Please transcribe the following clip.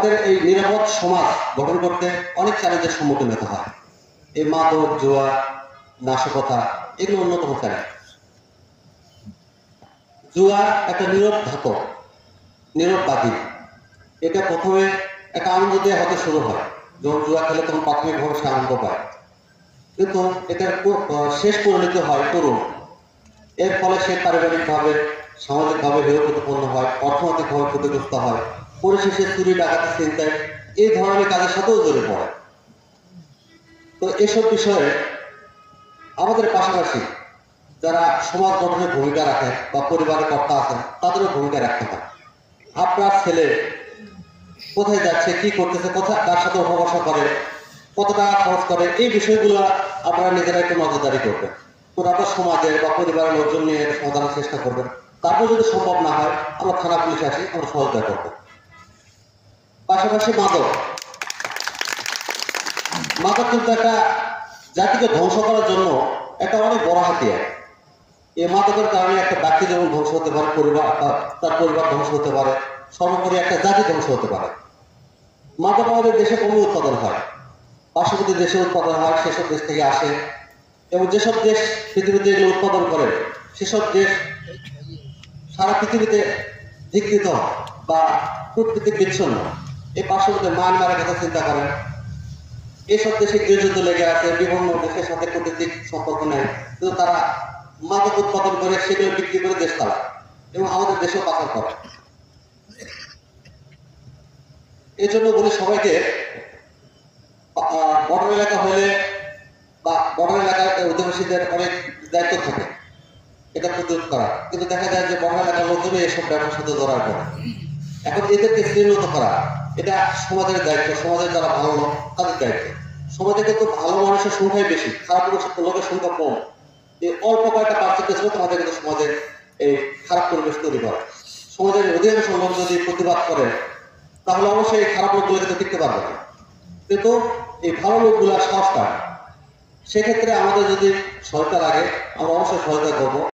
আমাদের এই নিরাপদ সমাজ গঠন করতে অনেক চ্যালেঞ্জের সম্মুখীন হতে হয়। এই মাদক, জুয়া, নাশকতা এগুলো অন্যতম চ্যালেঞ্জ। জুয়া একটা নীরব ধাতক, নীরব বাদী। এটা প্রথমে একটা আনন্দ দিয়ে হয়তো শুরু হয়, যখন জুয়া খেলে তখন প্রাথমিকভাবে সে আনন্দ পায়, কিন্তু এটার শেষ পরিণতি হয় করুণ। এর ফলে সে পারিবারিকভাবে, সামাজিকভাবে হেয় প্রতিপন্ন হয়, অর্থনৈতিকভাবে ক্ষতিগ্রস্ত হয়, পরিশেষে চুরি, ডাকাতি, ছিনতাই এই ধরনের কাজের সাথেও জড়িয়ে পড়ে। তো এসব বিষয়ে আমাদের পাশাপাশি যারা সমাজ গঠনের ভূমিকা রাখে বা পরিবারের কর্তা আছেন তাদেরও ভূমিকা রাখতে হয়। আপনার ছেলে কোথায় যাচ্ছে, কি করতেছে, কোথায় কার সাথে উপবাসা করে, কত টাকা খরচ করে, এই বিষয়গুলো আপনারা নিজেরা একটু নজরদারি করবেন। পুরাতন সমাজের বা পরিবারের লোকজন নিয়ে সমাধানের চেষ্টা করবেন। তারপর যদি সম্ভব না হয় আমরা থানা পুলিশে আসি, আমরা সহযোগিতা করবো। পাশাপাশি মাদক কিন্তু একটা জাতিকে ধ্বংস করার জন্য একটা অনেক বড় হাতিয়ার। এই মাদকের কারণে একটা ব্যক্তি যেমন ধ্বংস হতে পারে, তার পরিবার ধ্বংস হতে পারে, সর্বোপরি একটা জাতি ধ্বংস হতে পারে। মাদক আমাদের দেশে কমই উৎপাদন হয়, পার্শ্ববর্তী দেশে উৎপাদন হয়, সেসব দেশ থেকে আসে, এবং যেসব দেশ পৃথিবীতে এগুলো উৎপাদন করে সেসব দেশ সারা পৃথিবীতে ধিকৃত বা কূটনীতিক বিচ্ছিন্ন। এই পার্শ্ববর্তী মায়ানমারের কথা চিন্তা করেন, এইসব দেশে গৃহযুদ্ধ লেগে আছে, বিভিন্ন দেশের সাথে কূটনীতিক সম্পর্ক নেয়, কিন্তু তারা মাদক উৎপাদন করে সেগুলো বিক্রি করে দেশ চালায় এবং আমাদের দেশেও পাচার করে। এই জন্য বলি সবাইকে, বর্ডার এলাকা হলে বা বর্ডার এলাকার অধিবাসীদের অনেক দায়িত্ব থাকে এটা প্রতিরোধ করা, কিন্তু দেখা যায় যে বর্ডার এলাকার লোকজনই এসব ব্যবসার সাথে জড়ায় পড়ে। এখন এদেরকে শ্রেণীগত করা এটা সমাজের দায়িত্ব, সমাজের যারা ভালো লোক তাদের দায়িত্ব। সমাজে কিন্তু ভালো মানুষের সংখ্যাই বেশি, খারাপ লোকের সংখ্যা কম। এই অল্প কয়েকটা পার্সেন্টেজ লোক আমাদের কিন্তু সমাজে এই খারাপ পরিবেশ তৈরি করে। সমাজের অধিকাংশ লোক যদি প্রতিবাদ করে তাহলে অবশ্যই এই খারাপ লোকগুলো কিন্তু টিকতে পারবে না, কিন্তু এই ভালো লোকগুলো সাহস পায়। সেক্ষেত্রে আমাদের যদি সহায়তা লাগে আমরা অবশ্যই সহায়তা করবো।